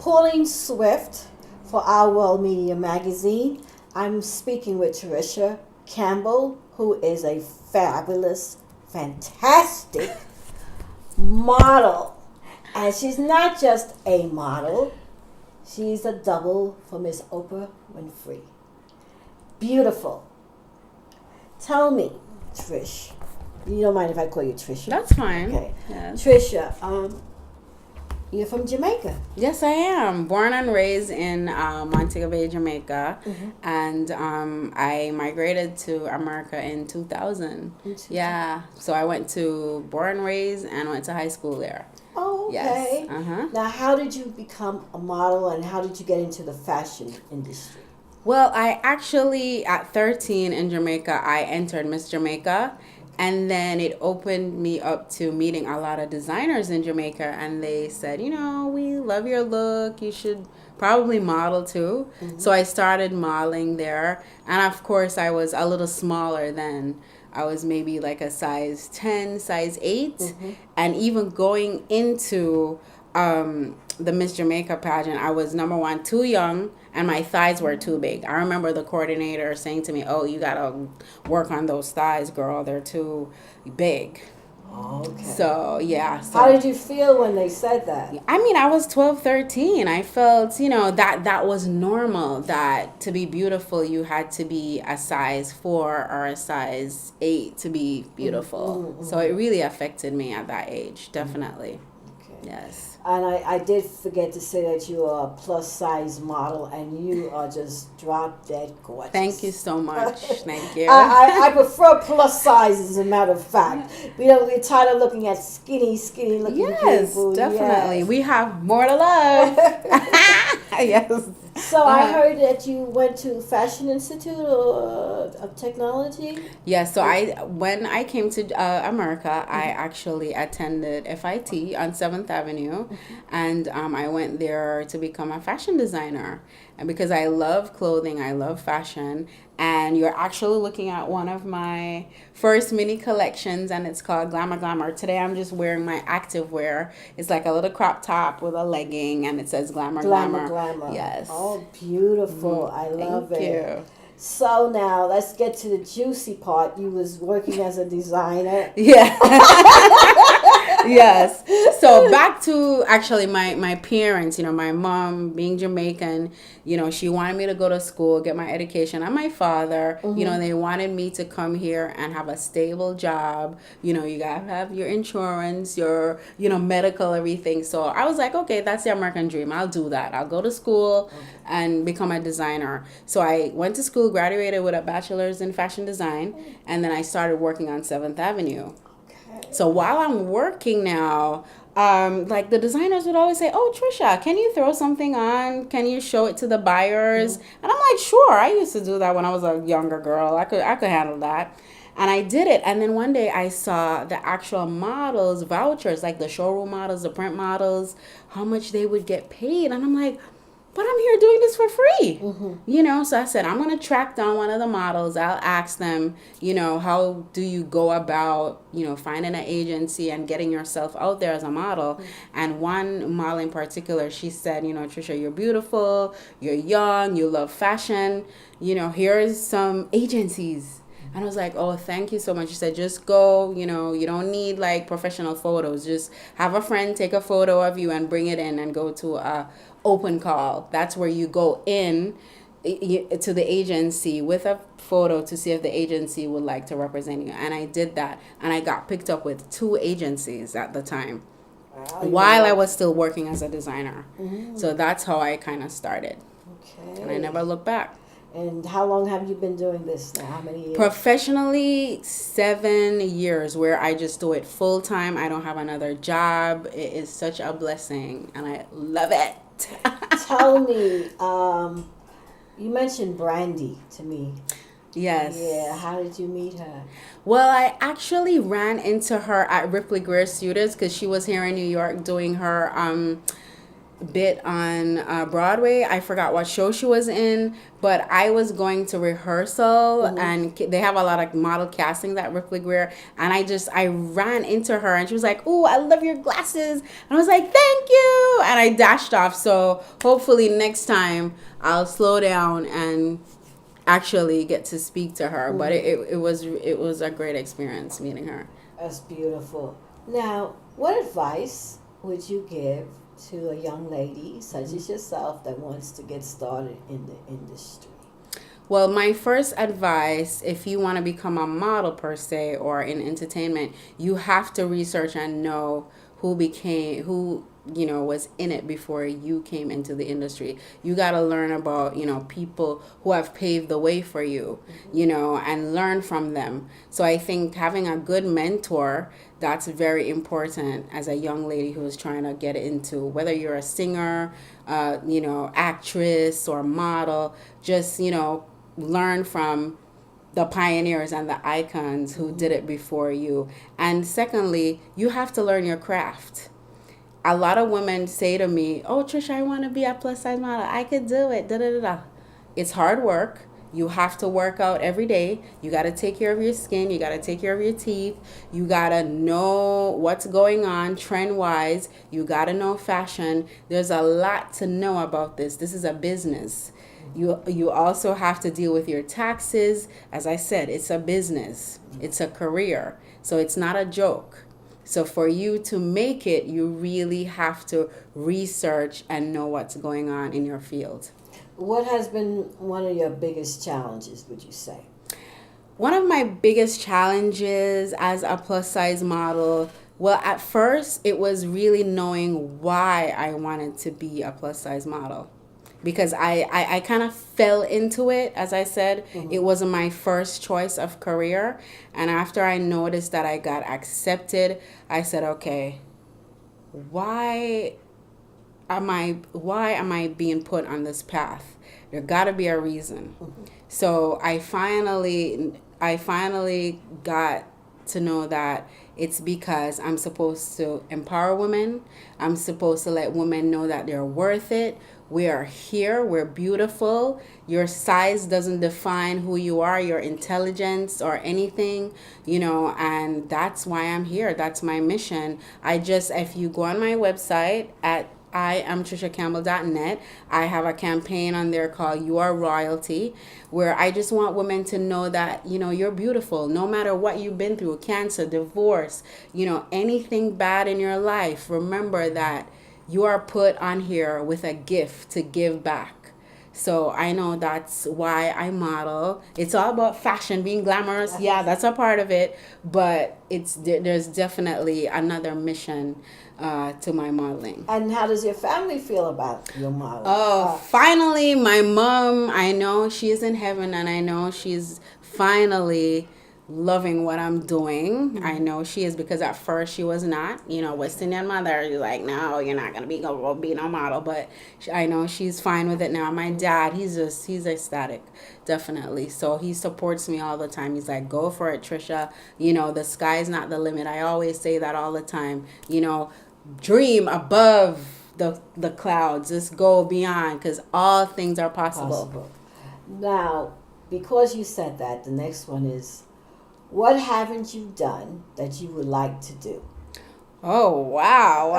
Pauline Swift for Our World Media Magazine. I'm speaking with Tricia Campbell, who is a fabulous, fantastic model. And she's not just a model, she's a double for Miss Oprah Winfrey. Beautiful. Tell me, Trish. You don't mind if I call you Tricia? That's fine. Okay. Yes. Tricia, you're from Jamaica. Yes, I am. Born and raised in Montego Bay, Jamaica. Mm-hmm. And I migrated to America in 2000. Yeah. So I went to born and raised and went to high school there. Oh, okay. Yes. Uh-huh. Now, how did you become a model and how did you get into the fashion industry? Well, I actually, at 13 in Jamaica, I entered Miss Jamaica. And then it opened me up to meeting a lot of designers in Jamaica. And they said, you know, we love your look. You should probably model too. Mm-hmm. So I started modeling there. And of course, I was a little smaller then. I was maybe like a size 10, size 8. Mm-hmm. And even going into the Miss Jamaica pageant, I was, number one, too young. And my thighs were too big. I remember the coordinator saying to me, oh, you got to work on those thighs, girl. They're too big. Okay. So, yeah. So, how did you feel when they said that? I mean, I was 12, 13. I felt, you know, that was normal. That to be beautiful, you had to be a size 4 or a size 8 to be beautiful. Mm-hmm. So it really affected me at that age, definitely. Okay. Yes. And I did forget to say that you are a plus size model and you are just drop dead gorgeous. Thank you so much. Thank you. I prefer plus size, as a matter of fact. We're tired of looking at skinny looking people. Yes, definitely. Yes. We have more to love. Yes. So I heard that you went to Fashion Institute of Technology. Yeah, so when I came to America, I actually attended FIT on 7th Avenue, and I went there to become a fashion designer. And because I love clothing, I love fashion, and you're actually looking at one of my first mini collections, and it's called Glamour. Today I'm just wearing my active wear. It's like a little crop top with a legging, and it says Glamour. Yes. Oh, beautiful. I love it. Thank you. So now let's get to the juicy part. You was working as a designer. Yeah. Yes. So back to actually my parents, you know, my mom being Jamaican, you know, she wanted me to go to school, get my education, and my father, you know, they wanted me to come here and have a stable job. You know, you gotta have your insurance, your, you know, medical, everything. So I was like, okay, that's the American dream. I'll do that. I'll go to school and become a designer. So I went to school, graduated with a bachelor's in fashion design, and then I started working on 7th Avenue. So while I'm working now, like the designers would always say, oh, Tricia, can you throw something on? Can you show it to the buyers? And I'm like, sure. I used to do that when I was a younger girl. I could handle that. And I did it. And then one day I saw the actual models' vouchers, like the showroom models, the print models, how much they would get paid. And I'm like, but I'm here doing this for free, you know? So I said, I'm going to track down one of the models. I'll ask them, you know, how do you go about, you know, finding an agency and getting yourself out there as a model? And one model in particular, she said, you know, Tricia, you're beautiful, you're young, you love fashion, you know, here's some agencies. And I was like, oh, thank you so much. She said, just go, you know, you don't need like professional photos. Just have a friend take a photo of you and bring it in and go to a open call. That's where you go in to the agency with a photo to see if the agency would like to represent you. And I did that. And I got picked up with 2 agencies at the time while I was still working as a designer. So that's how I kind of started. Okay. And I never looked back. And how long have you been doing this now? How many years? Professionally, 7 years, where I just do it full time. I don't have another job. It is such a blessing, and I love it. Tell me, you mentioned Brandy to me. Yes. Yeah, how did you meet her? Well, I actually ran into her at Ripley Greer Studios because she was here in New York doing her bit on Broadway. I forgot what show she was in, but I was going to rehearsal, and they have a lot of model castings at Ripley Greer, and I ran into her, and she was like, "Oh, I love your glasses," and I was like, "Thank you," and I dashed off. So hopefully next time I'll slow down and actually get to speak to her. But it was a great experience meeting her. That's beautiful. Now, what advice would you give to a young lady such as yourself that wants to get started in the industry? Well, my first advice, if you want to become a model per se or in entertainment, you have to research and know who was in it before you came into the industry. You got to learn about, people who have paved the way for you, and learn from them. So I think having a good mentor, that's very important as a young lady who is trying to get into, whether you're a singer, actress or model, just, learn from the pioneers and the icons who did it before you. And secondly, you have to learn your craft. A lot of women say to me, "Oh, Tricia, I want to be a plus size model. I could do it." Da, da, da, da. It's hard work. You have to work out every day. You got to take care of your skin. You got to take care of your teeth. You got to know what's going on trend-wise. You got to know fashion. There's a lot to know about this. This is a business. You also have to deal with your taxes. As I said, it's a business. It's a career. So it's not a joke. So for you to make it, you really have to research and know what's going on in your field. What has been one of your biggest challenges, would you say? One of my biggest challenges as a plus size model, well, at first it was really knowing why I wanted to be a plus size model. Because I kind of fell into it. As I said, it wasn't my first choice of career. And after I noticed that I got accepted, I said, okay, why am I being put on this path? There got to be a reason. So I finally got to know that it's because I'm supposed to empower women. I'm supposed to let women know that they're worth it. We are here. We're beautiful. Your size doesn't define who you are, your intelligence or anything, and that's why I'm here. That's my mission. If you go on my website at IamTriciaCampbell.net, I have a campaign on there called You Are Royalty, where I just want women to know that, you're beautiful no matter what you've been through, cancer, divorce, anything bad in your life. Remember that you are put on here with a gift to give back. So I know that's why I model. It's all about fashion, being glamorous. Yeah, that's a part of it. But there's definitely another mission to my modeling. And how does your family feel about your modeling? Oh, finally, my mom, I know she's in heaven, and I know she's finally loving what I'm doing. I know she is, because at first she was not. West Indian mother, you're like, no, you're not gonna be no model. But I know she's fine with it now. My dad, he's ecstatic, definitely. So he supports me all the time. He's like, go for it, Tricia. The sky's not the limit. I always say that all the time. Dream above the clouds. Just go beyond, because all things are possible. Now, because you said that, the next one is, what haven't you done that you would like to do? Oh, wow.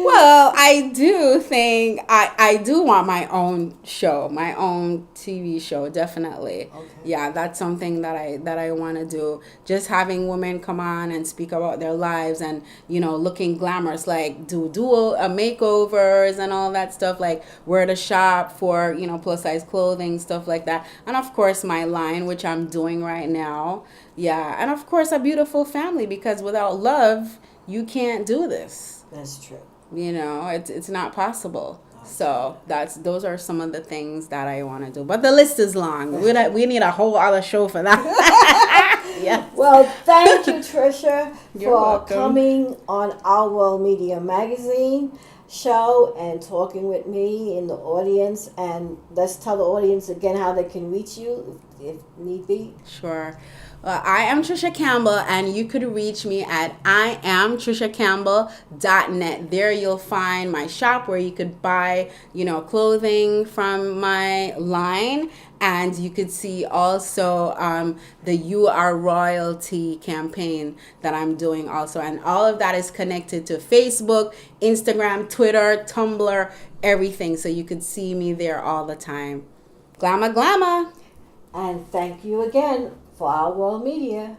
Well, I do think I do want my own show, my own TV show, definitely. Okay. Yeah, that's something that I want to do. Just having women come on and speak about their lives and, looking glamorous, like do makeovers and all that stuff, like where to shop for, plus size clothing, stuff like that. And of course, my line, which I'm doing right now. Yeah, and of course a beautiful family, because without love, you can't do this. That's true. It's not possible. So those are some of the things that I want to do. But the list is long. We need a whole other show for that. Yes. Well, thank you, Tricia, You're for welcome. coming on Our World Media Magazine show and talking with me in the audience. And let's tell the audience again how they can reach you if need be. Sure. I am Tricia Campbell, and you could reach me at IamTriciaCampbell.net. There you'll find my shop where you could buy, clothing from my line, and you could see also the You Are Royalty campaign that I'm doing also. And all of that is connected to Facebook, Instagram, Twitter, Tumblr, everything. So you could see me there all the time. Glamour, glamour. And thank you again for our world media.